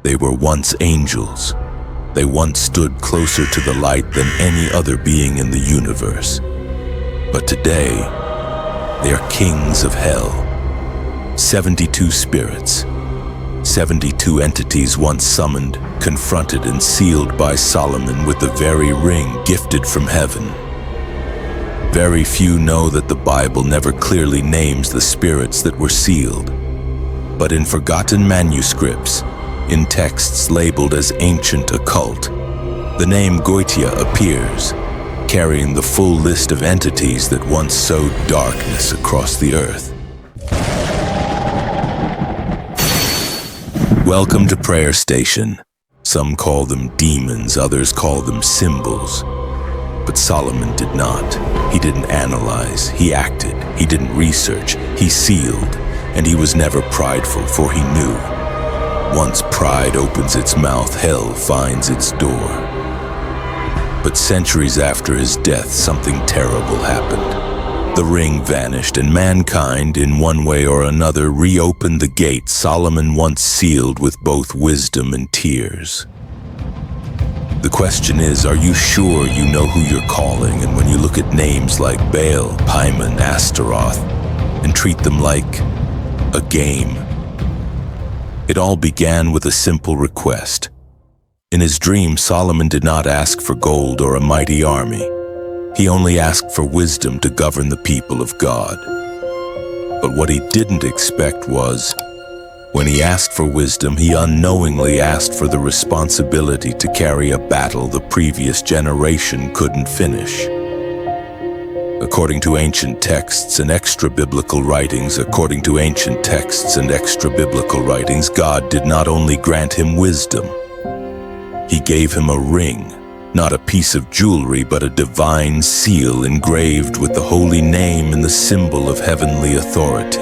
They were once angels. They once stood closer to the light than any other being in the universe. But today, they are kings of hell. 72 spirits, 72 entities once summoned, confronted and sealed by Solomon with the very ring gifted from heaven. Very few know that the Bible never clearly names the spirits that were sealed. But in forgotten manuscripts, in texts labeled as ancient occult, the name Goetia appears, carrying the full list of entities that once sowed darkness across the earth. Welcome to Prayer Station. Some call them demons, others call them symbols. But Solomon did not. He didn't analyze, he acted, he didn't research, he sealed, and he was never prideful, for he knew. Once pride opens its mouth, hell finds its door. But centuries after his death, something terrible happened. The ring vanished, and mankind, in one way or another, reopened the gate Solomon once sealed with both wisdom and tears. The question is, are you sure you know who you're calling? And when you look at names like Baal, Hyman, Astaroth, and treat them like a game. It all began with a simple request. In his dream, Solomon did not ask for gold or a mighty army. He only asked for wisdom to govern the people of God. But what he didn't expect was, when he asked for wisdom, he unknowingly asked for the responsibility to carry a battle the previous generation couldn't finish. According to ancient texts and extra-biblical writings, God did not only grant him wisdom, he gave him a ring. Not a piece of jewelry, but a divine seal engraved with the holy name and the symbol of heavenly authority.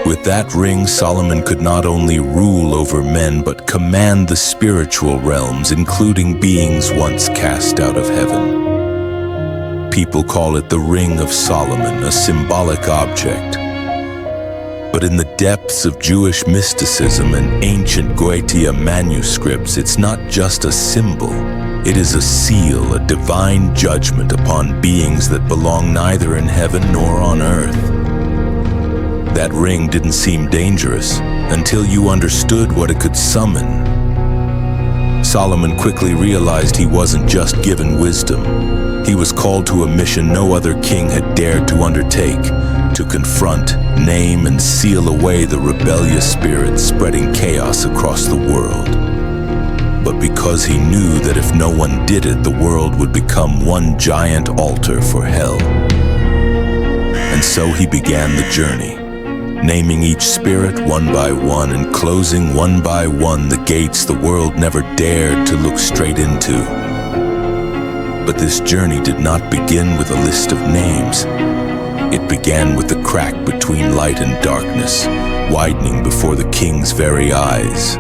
With that ring, Solomon could not only rule over men, but command the spiritual realms, including beings once cast out of heaven. People call it the Ring of Solomon, a symbolic object. But in the depths of Jewish mysticism and ancient Goetia manuscripts, it's not just a symbol. It is a seal, a divine judgment upon beings that belong neither in heaven nor on earth. That ring didn't seem dangerous until you understood what it could summon. Solomon quickly realized he wasn't just given wisdom. He was called to a mission no other king had dared to undertake, to confront, name, and seal away the rebellious spirits spreading chaos across the world. But because he knew that if no one did it, the world would become one giant altar for hell. And so he began the journey, naming each spirit one by one and closing one by one the gates the world never dared to look straight into. But this journey did not begin with a list of names. It began with the crack between light and darkness, widening before the king's very eyes.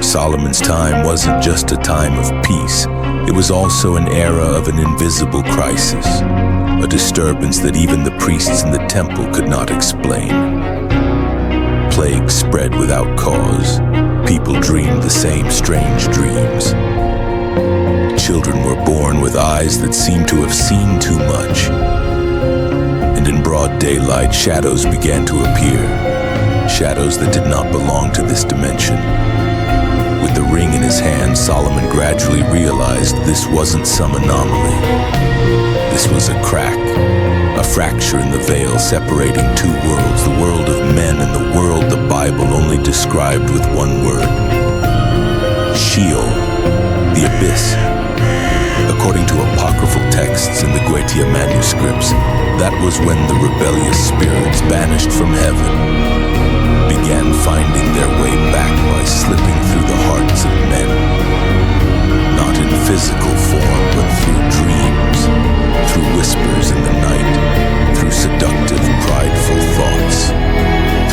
Solomon's time wasn't just a time of peace. It was also an era of an invisible crisis, a disturbance that even the priests in the temple could not explain. Plague spread without cause. People dreamed the same strange dreams. Children were born with eyes that seemed to have seen too much. And in broad daylight, shadows began to appear, shadows that did not belong to this dimension. With the ring in his hand, Solomon gradually realized this wasn't some anomaly. This was a crack, a fracture in the veil separating two worlds, the world of men and the world the Bible only described with one word: Sheol, the abyss. According to apocryphal texts in the Goetia manuscripts, that was when the rebellious spirits banished from heaven began finding their way back by slipping through the hearts of men. Not in physical form, but through dreams, through whispers in the night, through seductive, prideful thoughts,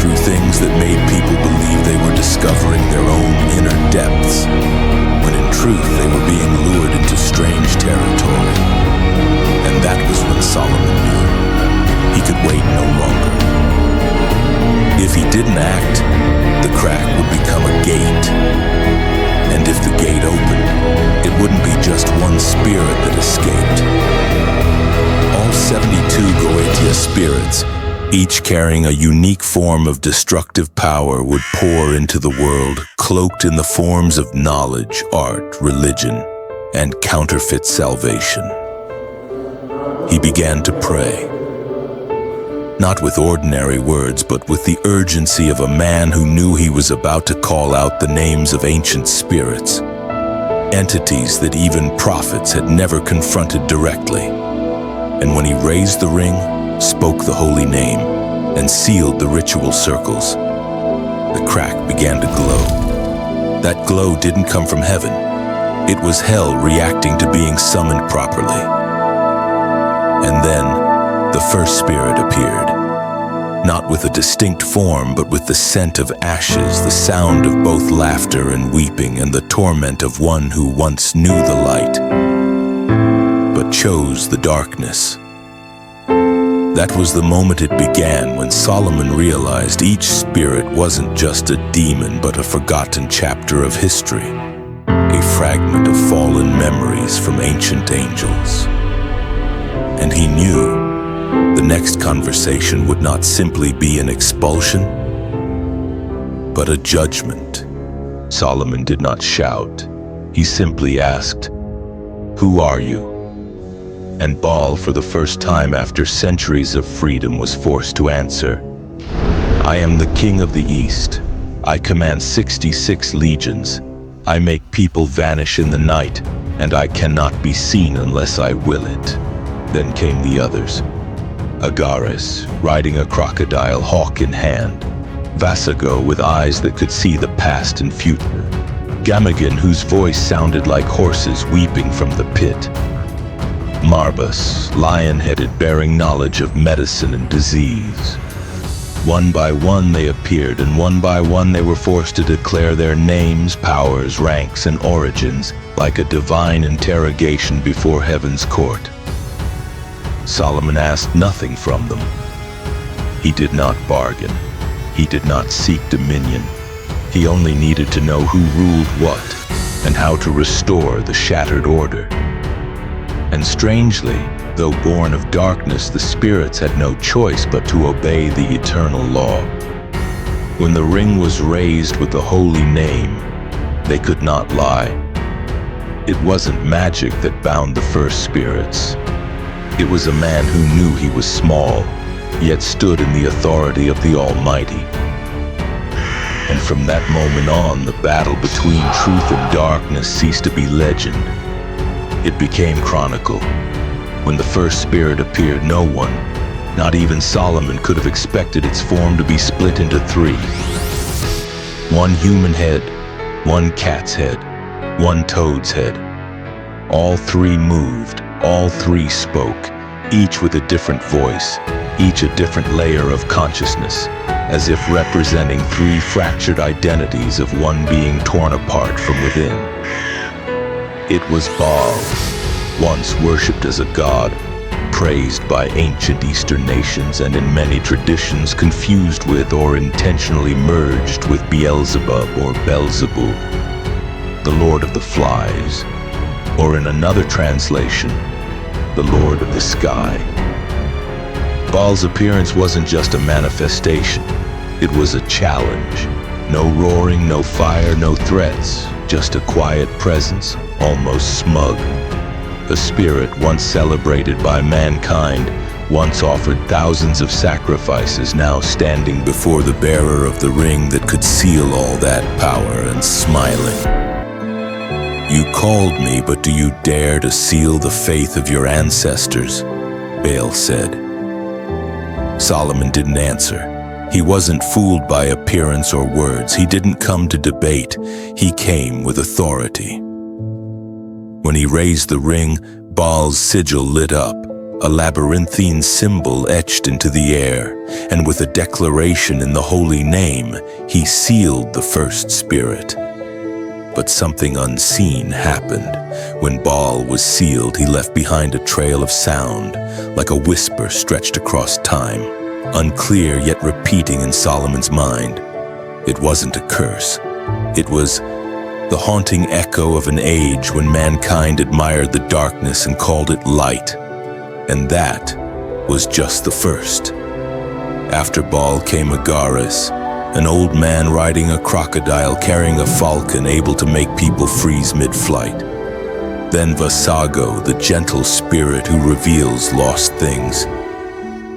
through things that made people believe they were discovering their own inner depths, when in truth they were being lured into strange territory. And that was when Solomon knew he could wait no longer. If he didn't act, the crack would become a spirits, each carrying a unique form of destructive power, would pour into the world, cloaked in the forms of knowledge, art, religion, and counterfeit salvation. He began to pray, not with ordinary words, but with the urgency of a man who knew he was about to call out the names of ancient spirits, entities that even prophets had never confronted directly. And when he raised the ring, spoke the holy name, and sealed the ritual circles, the crack began to glow. That glow didn't come from heaven. It was hell reacting to being summoned properly. And then the first spirit appeared, not with a distinct form, but with the scent of ashes, the sound of both laughter and weeping, and the torment of one who once knew the light, but chose the darkness. That was the moment it began, when Solomon realized each spirit wasn't just a demon, but a forgotten chapter of history, a fragment of fallen memories from ancient angels. And he knew the next conversation would not simply be an expulsion, but a judgment. Solomon did not shout. He simply asked, "Who are you?" And Baal, for the first time after centuries of freedom, was forced to answer, "I am the king of the East. I command 66 legions. I make people vanish in the night, and I cannot be seen unless I will it." Then came the others. Agares, riding a crocodile, hawk in hand. Vasago, with eyes that could see the past and future. Gamagan, whose voice sounded like horses weeping from the pit. Marbus, lion-headed, bearing knowledge of medicine and disease. One by one they appeared, and one by one they were forced to declare their names, powers, ranks, and origins, like a divine interrogation before heaven's court. Solomon asked nothing from them. He did not bargain. He did not seek dominion. He only needed to know who ruled what, and how to restore the shattered order. And strangely, though born of darkness, the spirits had no choice but to obey the eternal law. When the ring was raised with the holy name, they could not lie. It wasn't magic that bound the first spirits. It was a man who knew he was small, yet stood in the authority of the Almighty. And from that moment on, the battle between truth and darkness ceased to be legend. It became chronicle. When the first spirit appeared, no one, not even Solomon, could have expected its form to be split into three. One human head, one cat's head, one toad's head. All three moved, all three spoke, each with a different voice, each a different layer of consciousness, as if representing three fractured identities of one being torn apart from within. It was Baal, once worshipped as a god, praised by ancient Eastern nations and in many traditions confused with or intentionally merged with Beelzebub or Beelzebul, the Lord of the Flies, or in another translation, the Lord of the Sky. Baal's appearance wasn't just a manifestation, it was a challenge. No roaring, no fire, no threats, just a quiet presence, almost smug. A spirit once celebrated by mankind, once offered thousands of sacrifices, now standing before the bearer of the ring that could seal all that power and smiling. "You called me, but do you dare to seal the faith of your ancestors?" Baal said. Solomon didn't answer. He wasn't fooled by appearance or words. He didn't come to debate. He came with authority. When he raised the ring, Baal's sigil lit up, a labyrinthine symbol etched into the air, and with a declaration in the holy name, he sealed the first spirit. But something unseen happened. When Baal was sealed, he left behind a trail of sound, like a whisper stretched across time, unclear yet repeating in Solomon's mind. It wasn't a curse. It was the haunting echo of an age when mankind admired the darkness and called it light. And that was just the first. After Baal came Agares, an old man riding a crocodile carrying a falcon able to make people freeze mid-flight. Then Vasago, the gentle spirit who reveals lost things.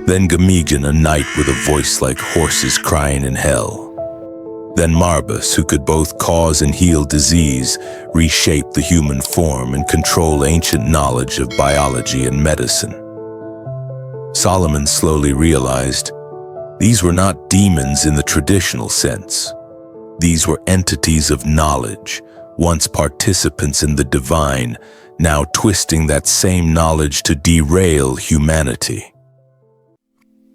Then Gamigan, a knight with a voice like horses crying in hell. Then Marbus, who could both cause and heal disease, reshape the human form, and control ancient knowledge of biology and medicine. Solomon slowly realized these were not demons in the traditional sense. These were entities of knowledge, once participants in the divine, now twisting that same knowledge to derail humanity.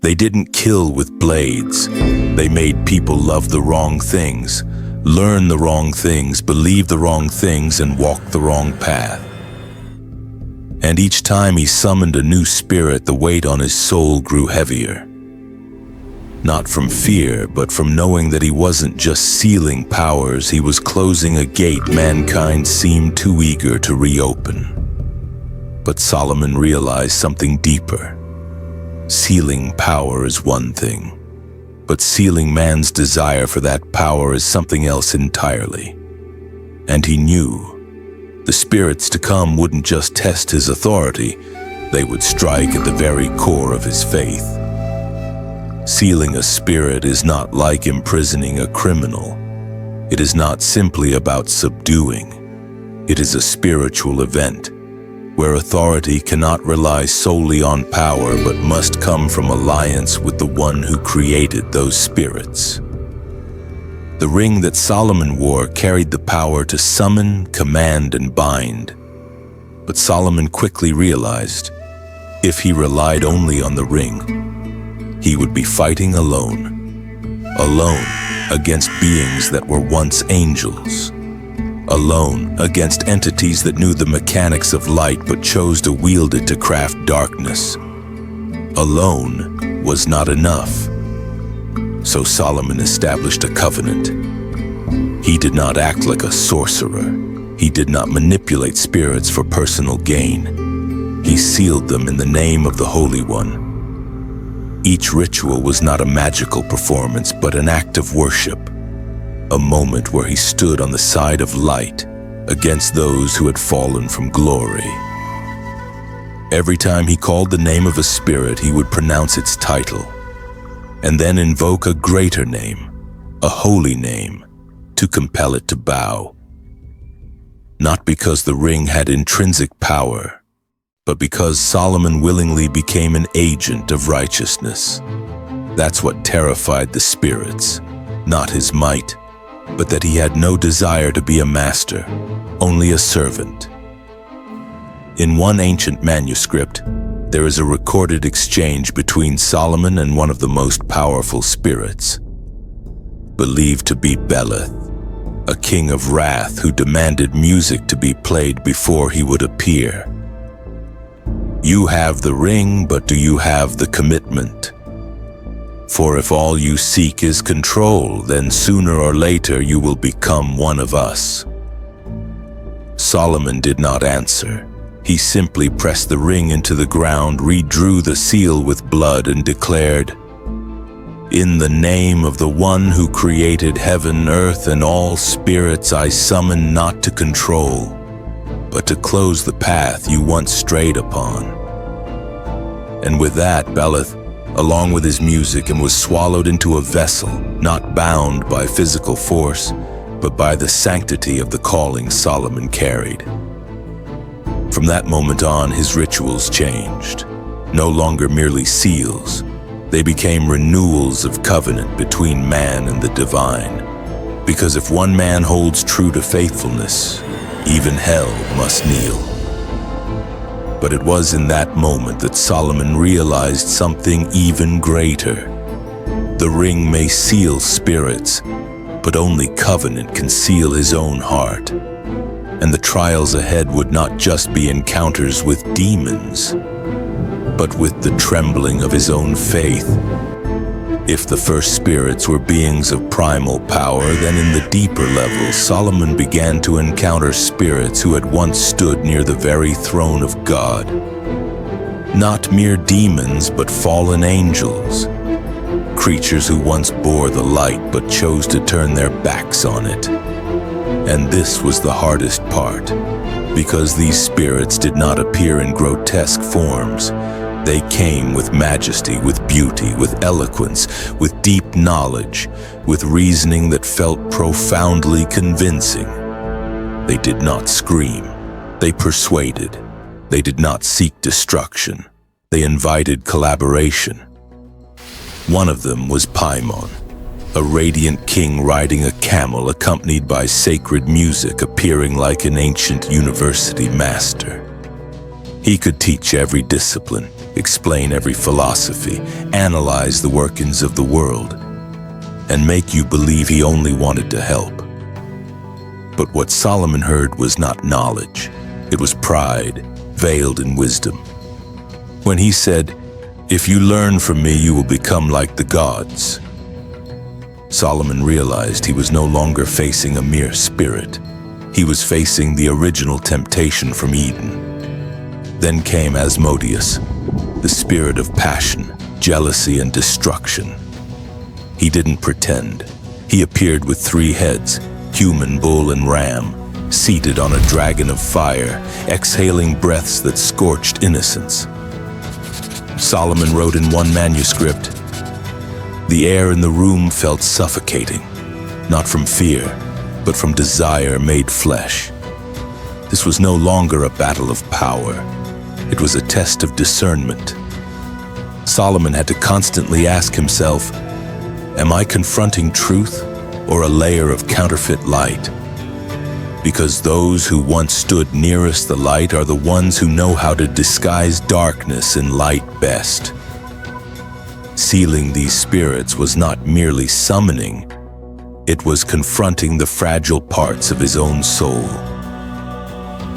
They didn't kill with blades. They made people love the wrong things, learn the wrong things, believe the wrong things, and walk the wrong path. And each time he summoned a new spirit, the weight on his soul grew heavier. Not from fear, but from knowing that he wasn't just sealing powers, he was closing a gate mankind seemed too eager to reopen. But Solomon realized something deeper. Sealing power is one thing, but sealing man's desire for that power is something else entirely. And he knew the spirits to come wouldn't just test his authority, they would strike at the very core of his faith. Sealing a spirit is not like imprisoning a criminal. It is not simply about subduing. It is a spiritual event, where authority cannot rely solely on power but must come from alliance with the one who created those spirits. The ring that Solomon wore carried the power to summon, command, and bind. But Solomon quickly realized, if he relied only on the ring, he would be fighting alone. Alone against beings that were once angels. Alone against entities that knew the mechanics of light but chose to wield it to craft darkness. Alone was not enough. So Solomon established a covenant. He did not act like a sorcerer. He did not manipulate spirits for personal gain. He sealed them in the name of the Holy One. Each ritual was not a magical performance, but an act of worship. A moment where he stood on the side of light against those who had fallen from glory. Every time he called the name of a spirit, he would pronounce its title, and then invoke a greater name, a holy name, to compel it to bow. Not because the ring had intrinsic power, but because Solomon willingly became an agent of righteousness. That's what terrified the spirits, not his might, but that he had no desire to be a master, only a servant. In one ancient manuscript, there is a recorded exchange between Solomon and one of the most powerful spirits, believed to be Beleth, a king of wrath who demanded music to be played before he would appear. You have the ring, but do you have the commitment? For if all you seek is control, then sooner or later you will become one of us. Solomon did not answer. He simply pressed the ring into the ground, redrew the seal with blood, and declared, "In the name of the one who created heaven, earth, and all spirits, I summon not to control, but to close the path you once strayed upon." And with that, Beleth, along with his music, and was swallowed into a vessel, not bound by physical force, but by the sanctity of the calling Solomon carried. From that moment on, his rituals changed. No longer merely seals, they became renewals of covenant between man and the divine. Because if one man holds true to faithfulness, even hell must kneel. But it was in that moment that Solomon realized something even greater. The ring may seal spirits, but only covenant can seal his own heart. And the trials ahead would not just be encounters with demons, but with the trembling of his own faith. If the first spirits were beings of primal power, then in the deeper levels, Solomon began to encounter spirits who had once stood near the very throne of God. Not mere demons, but fallen angels. Creatures who once bore the light but chose to turn their backs on it. And this was the hardest part, because these spirits did not appear in grotesque forms. They came with majesty, with beauty, with eloquence, with deep knowledge, with reasoning that felt profoundly convincing. They did not scream. They persuaded. They did not seek destruction. They invited collaboration. One of them was Paimon, a radiant king riding a camel accompanied by sacred music appearing like an ancient university master. He could teach every discipline, explain every philosophy, analyze the workings of the world, and make you believe he only wanted to help. But what Solomon heard was not knowledge. It was pride, veiled in wisdom. When he said, "If you learn from me, you will become like the gods," Solomon realized he was no longer facing a mere spirit. He was facing the original temptation from Eden. Then came Asmodeus, the spirit of passion, jealousy, and destruction. He didn't pretend. He appeared with 3 heads, human, bull, and ram, seated on a dragon of fire, exhaling breaths that scorched innocence. Solomon wrote in one manuscript, "The air in the room felt suffocating, not from fear, but from desire made flesh." This was no longer a battle of power. It was a test of discernment. Solomon had to constantly ask himself, am I confronting truth or a layer of counterfeit light? Because those who once stood nearest the light are the ones who know how to disguise darkness in light best. Sealing these spirits was not merely summoning, it was confronting the fragile parts of his own soul.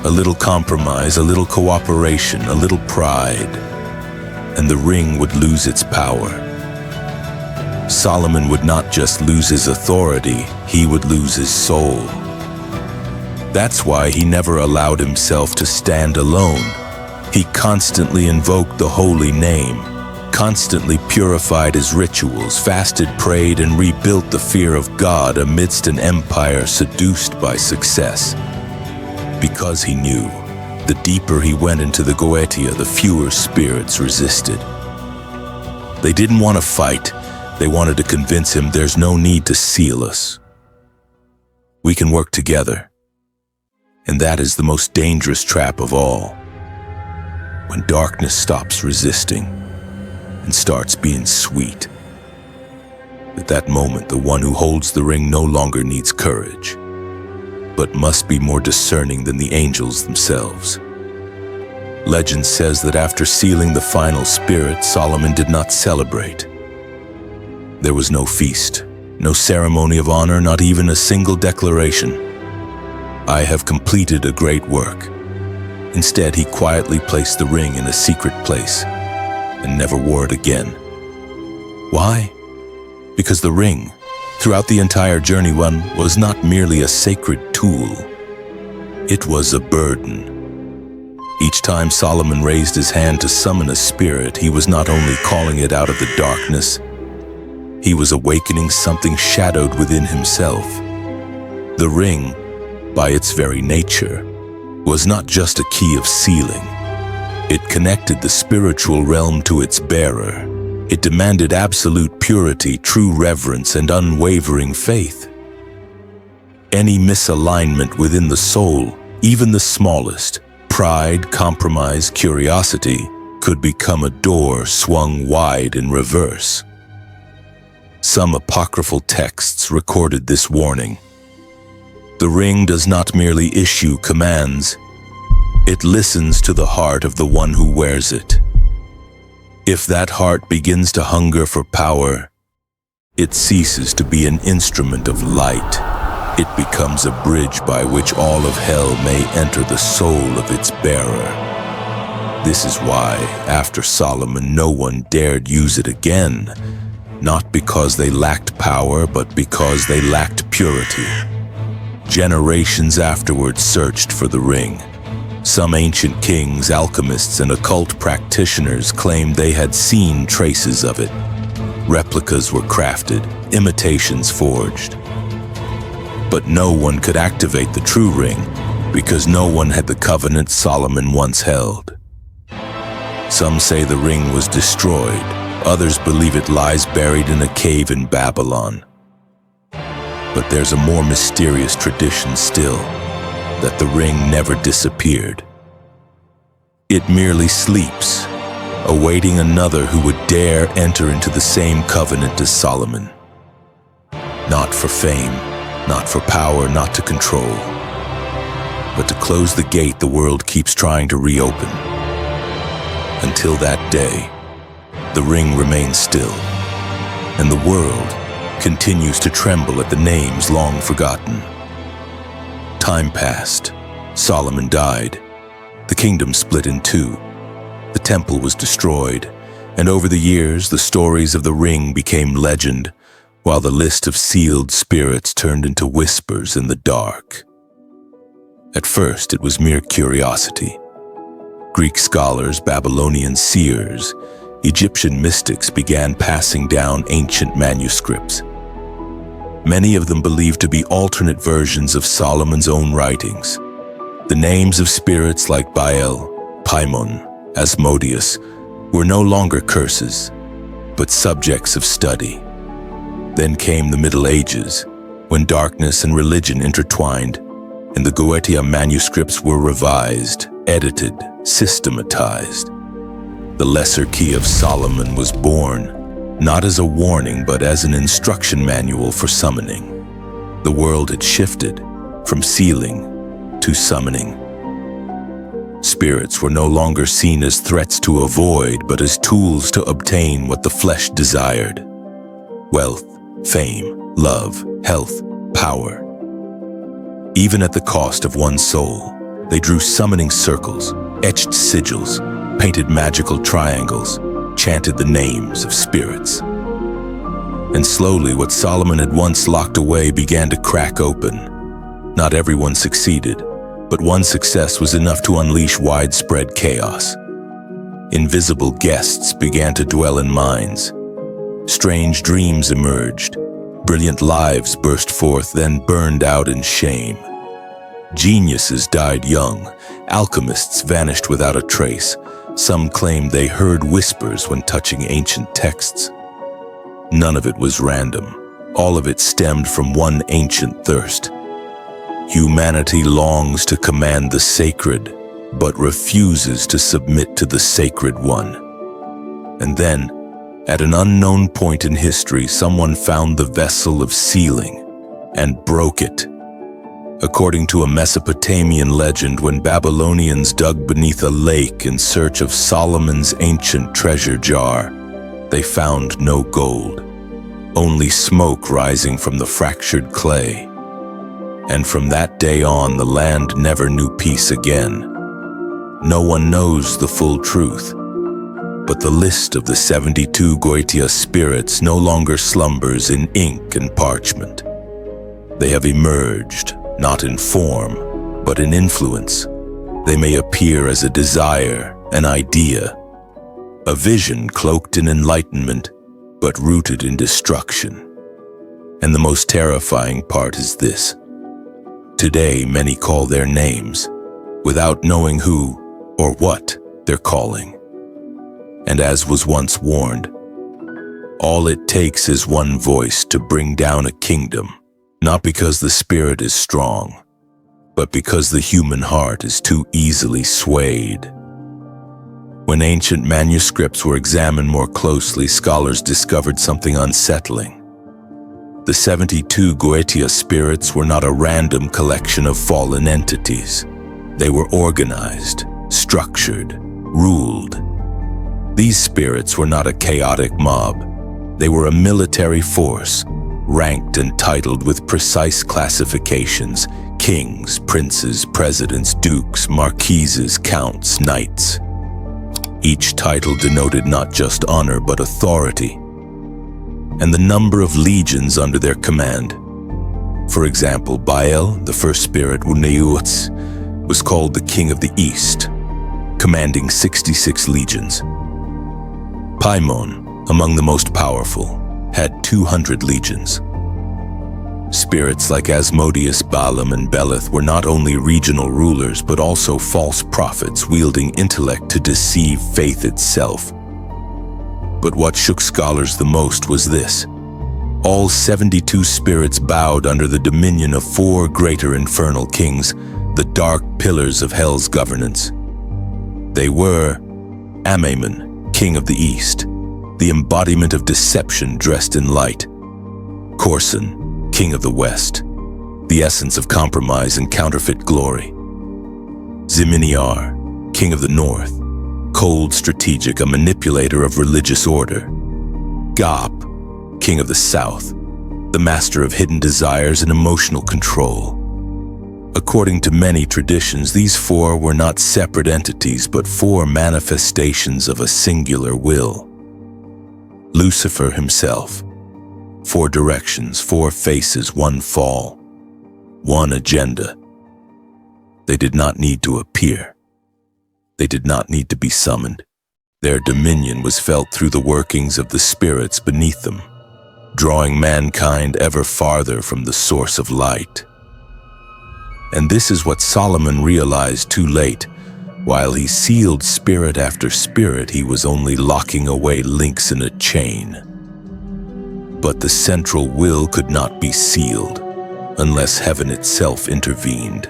A little compromise, a little cooperation, a little pride, and the ring would lose its power. Solomon would not just lose his authority, he would lose his soul. That's why he never allowed himself to stand alone. He constantly invoked the holy name, constantly purified his rituals, fasted, prayed, and rebuilt the fear of God amidst an empire seduced by success. Because he knew, the deeper he went into the Goetia, the fewer spirits resisted. They didn't want to fight. They wanted to convince him there's no need to seal us. We can work together. And that is the most dangerous trap of all. When darkness stops resisting and starts being sweet. At that moment, the one who holds the ring no longer needs courage, but must be more discerning than the angels themselves. Legend says that after sealing the final spirit, Solomon did not celebrate. There was no feast, no ceremony of honor, not even a single declaration. I have completed a great work. Instead, he quietly placed the ring in a secret place and never wore it again. Why? Because the ring, throughout the entire journey, was not merely a sacred tool. It was a burden. Each time Solomon raised his hand to summon a spirit, he was not only calling it out of the darkness, he was awakening something shadowed within himself. The ring, by its very nature, was not just a key of sealing. It connected the spiritual realm to its bearer. It demanded absolute purity, true reverence, and unwavering faith. Any misalignment within the soul, even the smallest, pride, compromise, curiosity, could become a door swung wide in reverse. Some apocryphal texts recorded this warning. The ring does not merely issue commands, it listens to the heart of the one who wears it. If that heart begins to hunger for power, it ceases to be an instrument of light. It becomes a bridge by which all of hell may enter the soul of its bearer. This is why, after Solomon, no one dared use it again, not because they lacked power, but because they lacked purity. Generations afterwards searched for the ring, Some ancient kings, alchemists, and occult practitioners claimed they had seen traces of it. Replicas were crafted, imitations forged. But no one could activate the true ring because no one had the covenant Solomon once held. Some say the ring was destroyed. Others believe it lies buried in a cave in Babylon. But there's a more mysterious tradition still, that the ring never disappeared. It merely sleeps, awaiting another who would dare enter into the same covenant as Solomon. Not for fame, not for power, not to control, but to close the gate the world keeps trying to reopen. Until that day, the ring remains still, and the world continues to tremble at the names long forgotten. Time passed. Solomon died. The kingdom split in two. The temple was destroyed, and over the years, the stories of the ring became legend, while the list of sealed spirits turned into whispers in the dark. At first, it was mere curiosity. Greek scholars, Babylonian seers, Egyptian mystics began passing down ancient manuscripts. Many of them believed to be alternate versions of Solomon's own writings. The names of spirits like Baal, Paimon, Asmodeus were no longer curses, but subjects of study. Then came the Middle Ages, when darkness and religion intertwined, and the Goetia manuscripts were revised, edited, systematized. The Lesser Key of Solomon was born, not as a warning, but as an instruction manual for summoning. The world had shifted from sealing to summoning. Spirits were no longer seen as threats to avoid, but as tools to obtain what the flesh desired: wealth, fame, love, health, power. Even at the cost of one's soul, they drew summoning circles, etched sigils, painted magical triangles, chanted the names of spirits. And slowly, what Solomon had once locked away began to crack open. Not everyone succeeded, but one success was enough to unleash widespread chaos. Invisible guests began to dwell in minds. Strange dreams emerged. Brilliant lives burst forth, then burned out in shame. Geniuses died young. Alchemists vanished without a trace. Some claimed they heard whispers when touching ancient texts. None of it was random. All of it stemmed from one ancient thirst. Humanity longs to command the sacred, but refuses to submit to the sacred one. And then, at an unknown point in history, someone found the vessel of sealing and broke it. According to a Mesopotamian legend, when Babylonians dug beneath a lake in search of Solomon's ancient treasure jar, they found no gold, only smoke rising from the fractured clay. And from that day on, the land never knew peace again. No one knows the full truth, but the list of the 72 Goetia spirits no longer slumbers in ink and parchment. They have emerged, not in form, but in influence. They may appear as a desire, an idea, a vision cloaked in enlightenment, but rooted in destruction. And the most terrifying part is this. Today, many call their names, without knowing who or what they're calling. And as was once warned, all it takes is one voice to bring down a kingdom, not because the spirit is strong, but because the human heart is too easily swayed. When ancient manuscripts were examined more closely, scholars discovered something unsettling. The 72 Goetia spirits were not a random collection of fallen entities. They were organized, structured, ruled. These spirits were not a chaotic mob. They were a military force, ranked and titled with precise classifications: kings, princes, presidents, dukes, marquises, counts, knights. Each title denoted not just honor but authority, and the number of legions under their command. For example, Baal, the first spirit, Uneuts, was called the King of the East, commanding 66 legions. Paimon, among the most powerful, had 200 legions. Spirits like Asmodeus, Balaam, and Beleth were not only regional rulers but also false prophets wielding intellect to deceive faith itself. But what shook scholars the most was this: all 72 spirits bowed under the dominion of 4 greater infernal kings, the dark pillars of hell's governance. They were Amaimon, king of the East, the embodiment of deception dressed in light; Corson, king of the West, the essence of compromise and counterfeit glory; Ziminiar, king of the North, cold, strategic, a manipulator of religious order; Gop, king of the South, the master of hidden desires and emotional control. According to many traditions, these 4 were not separate entities but 4 manifestations of a singular will. Lucifer himself. 4 directions, 4 faces, 1 fall, 1 agenda. They did not need to appear. They did not need to be summoned. Their dominion was felt through the workings of the spirits beneath them, drawing mankind ever farther from the source of light. And this is what Solomon realized too late. While he sealed spirit after spirit, he was only locking away links in a chain. But the central will could not be sealed unless heaven itself intervened.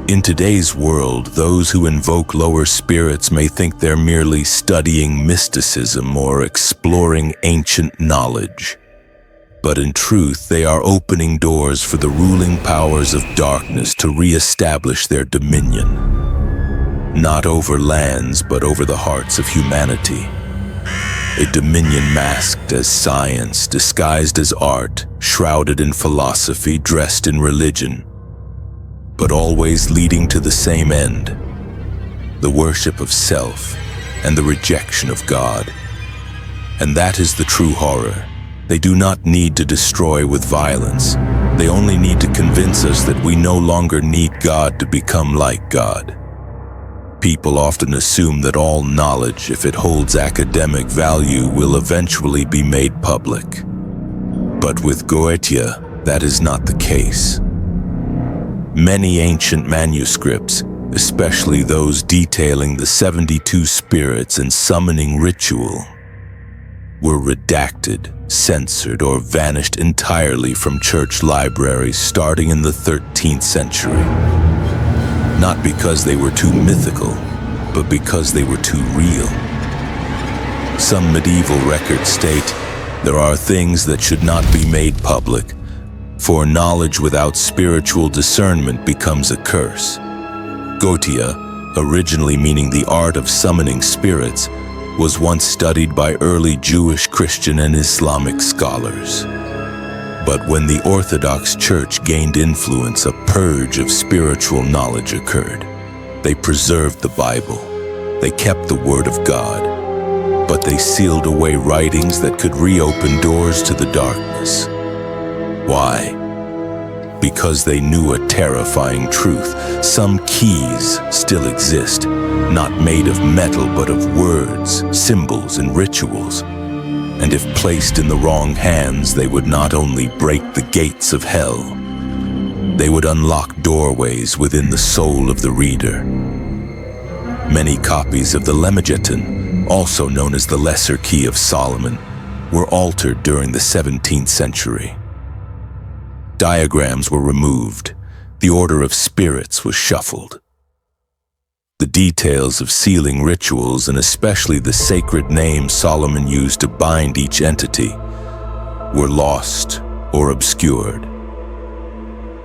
In today's world, those who invoke lower spirits may think they're merely studying mysticism or exploring ancient knowledge. But in truth, they are opening doors for the ruling powers of darkness to re-establish their dominion, not over lands, but over the hearts of humanity. A dominion masked as science, disguised as art, shrouded in philosophy, dressed in religion, but always leading to the same end: the worship of self and the rejection of God. And that is the true horror. They do not need to destroy with violence. They only need to convince us that we no longer need God to become like God. People often assume that all knowledge, if it holds academic value, will eventually be made public. But with Goetia, that is not the case. Many ancient manuscripts, especially those detailing the 72 spirits and summoning ritual, were redacted, censored, or vanished entirely from church libraries starting in the 13th century. Not because they were too mythical, but because they were too real. Some medieval records state, there are things that should not be made public, for knowledge without spiritual discernment becomes a curse. Goetia, originally meaning the art of summoning spirits, was once studied by early Jewish, Christian, and Islamic scholars. But when the Orthodox Church gained influence, a purge of spiritual knowledge occurred. They preserved the Bible. They kept the Word of God. But they sealed away writings that could reopen doors to the darkness. Why? Because they knew a terrifying truth. Some keys still exist, not made of metal but of words, symbols, and rituals. And if placed in the wrong hands, they would not only break the gates of hell, they would unlock doorways within the soul of the reader. Many copies of the Lemegeton, also known as the Lesser Key of Solomon, were altered during the 17th century. Diagrams were removed. The order of spirits was shuffled. The details of sealing rituals, and especially the sacred name Solomon used to bind each entity, were lost or obscured.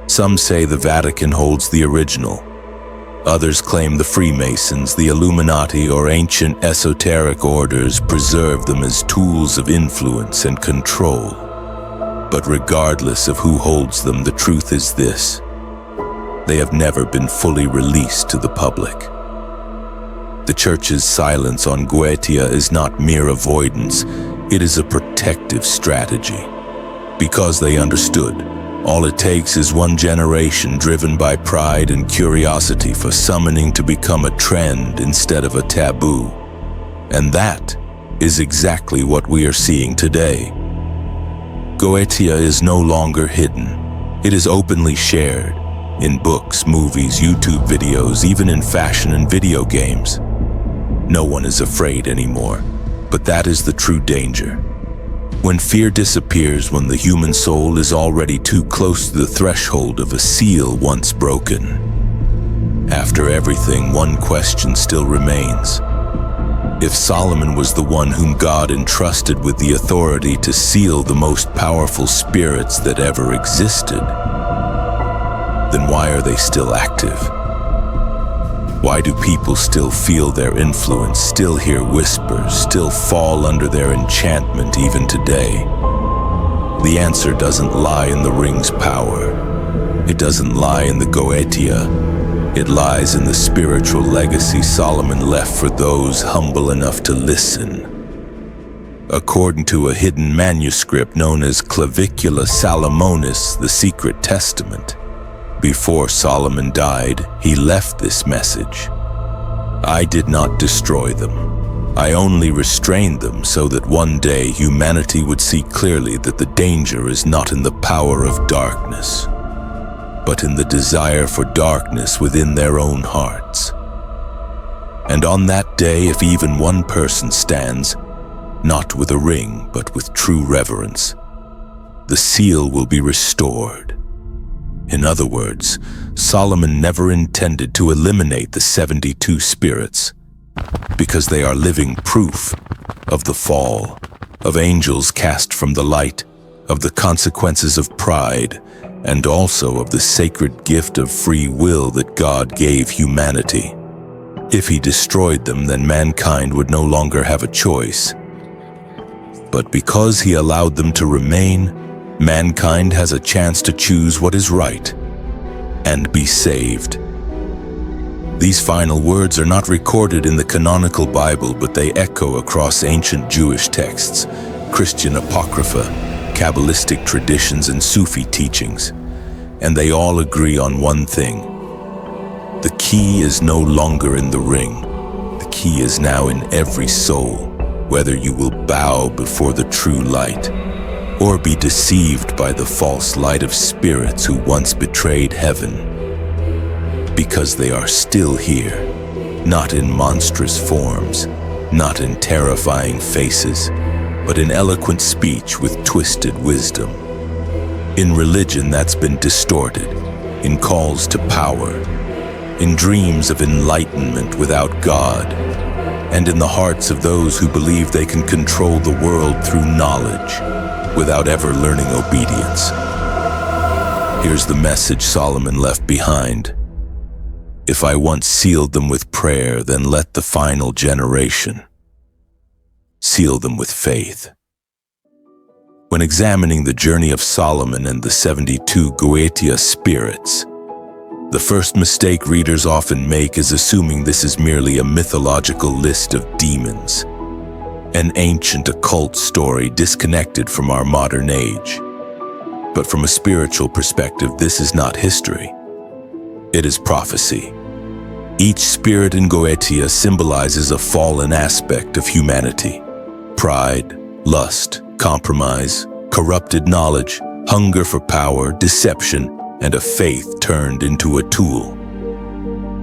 Some say the Vatican holds the original. Others claim the Freemasons, the Illuminati, or ancient esoteric orders preserved them as tools of influence and control. But regardless of who holds them, the truth is this: they have never been fully released to the public. The Church's silence on Goetia is not mere avoidance, it is a protective strategy. Because they understood, All it takes is one generation driven by pride and curiosity for summoning to become a trend instead of a taboo. And that is exactly what we are seeing today. Goetia is no longer hidden. It is openly shared in books, movies, YouTube videos, even in fashion and video games. No one is afraid anymore, but that is the true danger. When fear disappears, when the human soul is already too close to the threshold of a seal once broken. After everything, one question still remains. If Solomon was the one whom God entrusted with the authority to seal the most powerful spirits that ever existed, then why are they still active? Why do people still feel their influence, still hear whispers, still fall under their enchantment even today? The answer doesn't lie in the ring's power. It doesn't lie in the Goetia. It lies in the spiritual legacy Solomon left for those humble enough to listen. According to a hidden manuscript known as Clavicula Salomonis, the Secret Testament, before Solomon died, he left this message. I did not destroy them. I only restrained them so that one day humanity would see clearly that the danger is not in the power of darkness, but in the desire for darkness within their own hearts. And on that day, if even one person stands, not with a ring, but with true reverence, the seal will be restored. In other words, Solomon never intended to eliminate the 72 spirits, because they are living proof of the fall, of angels cast from the light, of the consequences of pride, and also of the sacred gift of free will that God gave humanity. If he destroyed them, then mankind would no longer have a choice. But because he allowed them to remain, mankind has a chance to choose what is right and be saved. These final words are not recorded in the canonical Bible, but they echo across ancient Jewish texts, Christian apocrypha, Kabbalistic traditions, and Sufi teachings. And they all agree on one thing. The key is no longer in the ring. The key is now in every soul, whether you will bow before the true light or be deceived by the false light of spirits who once betrayed heaven. Because they are still here, not in monstrous forms, not in terrifying faces, but in eloquent speech with twisted wisdom. In religion that's been distorted, in calls to power, in dreams of enlightenment without God, and in the hearts of those who believe they can control the world through knowledge without ever learning obedience. Here's the message Solomon left behind. If I once sealed them with prayer, then let the final generation seal them with faith. When examining the journey of Solomon and the 72 Goetia spirits, the first mistake readers often make is assuming this is merely a mythological list of demons, an ancient occult story disconnected from our modern age. But from a spiritual perspective, this is not history. It is prophecy. Each spirit in Goetia symbolizes a fallen aspect of humanity. Pride, lust, compromise, corrupted knowledge, hunger for power, deception, and a faith turned into a tool.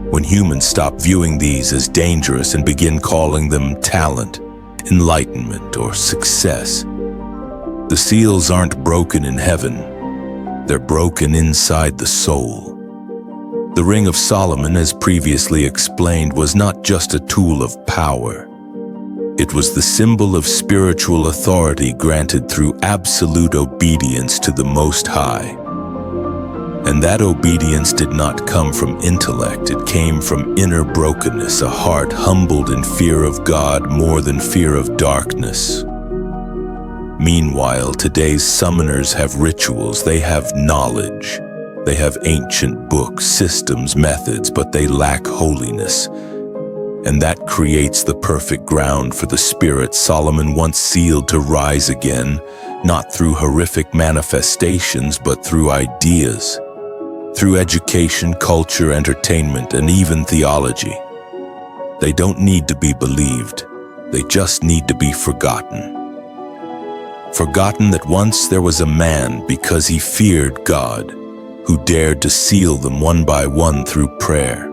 When humans stop viewing these as dangerous and begin calling them talent, enlightenment, or success, the seals aren't broken in heaven, they're broken inside the soul. The Ring of Solomon, as previously explained, was not just a tool of power. It was the symbol of spiritual authority granted through absolute obedience to the Most High. And that obedience did not come from intellect, it came from inner brokenness, a heart humbled in fear of God more than fear of darkness. Meanwhile, today's summoners have rituals, they have knowledge. They have ancient books, systems, methods, but they lack holiness. And that creates the perfect ground for the spirit Solomon once sealed to rise again, not through horrific manifestations, but through ideas, through education, culture, entertainment, and even theology. They don't need to be believed, they just need to be forgotten. Forgotten that once there was a man, because he feared God, who dared to seal them one by one through prayer.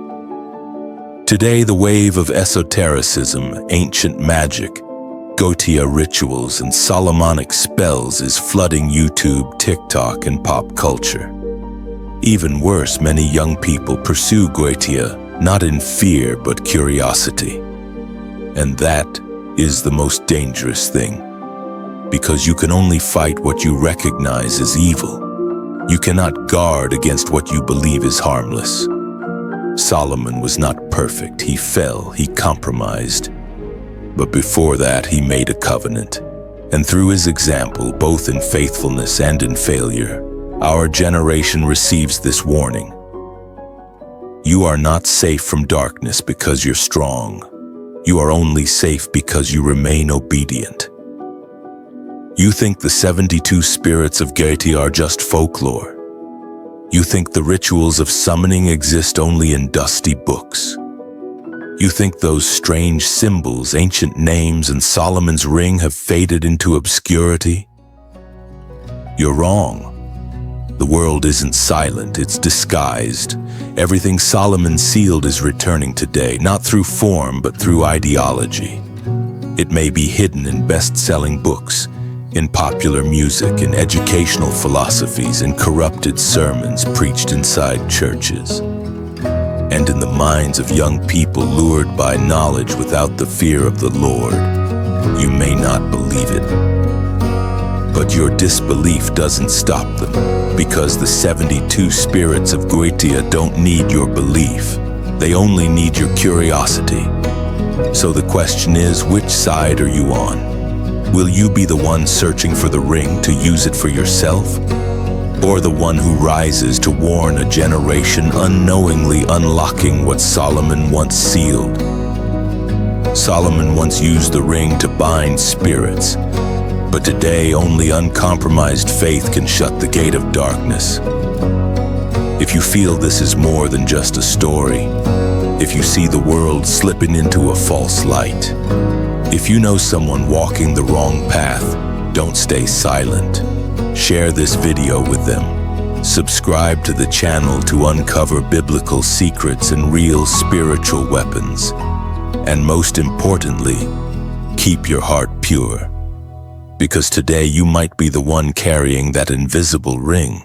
Today, the wave of esotericism, ancient magic, Goetia rituals, and Solomonic spells is flooding YouTube, TikTok, and pop culture. Even worse, many young people pursue Goetia not in fear but curiosity. And that is the most dangerous thing, because you can only fight what you recognize as evil. You cannot guard against what you believe is harmless. Solomon was not perfect. He fell, he compromised. But before that, he made a covenant. And through his example, both in faithfulness and in failure, our generation receives this warning. You are not safe from darkness because you're strong. You are only safe because you remain obedient. You think the 72 spirits of Goetia are just folklore. You think the rituals of summoning exist only in dusty books. You think those strange symbols, ancient names, and Solomon's ring have faded into obscurity? You're wrong. The world isn't silent, it's disguised. Everything Solomon sealed is returning today, not through form, but through ideology. It may be hidden in best-selling books, in popular music, in educational philosophies, in corrupted sermons preached inside churches, and in the minds of young people lured by knowledge without the fear of the Lord. You may not believe it, but your disbelief doesn't stop them, because the 72 spirits of Goetia don't need your belief. They only need your curiosity. So the question is, which side are you on? Will you be the one searching for the ring to use it for yourself? Or the one who rises to warn a generation unknowingly unlocking what Solomon once sealed? Solomon once used the ring to bind spirits, but today only uncompromised faith can shut the gate of darkness. If you feel this is more than just a story, if you see the world slipping into a false light, if you know someone walking the wrong path, don't stay silent. Share this video with them. Subscribe to the channel to uncover biblical secrets and real spiritual weapons. And most importantly, keep your heart pure, because today you might be the one carrying that invisible ring.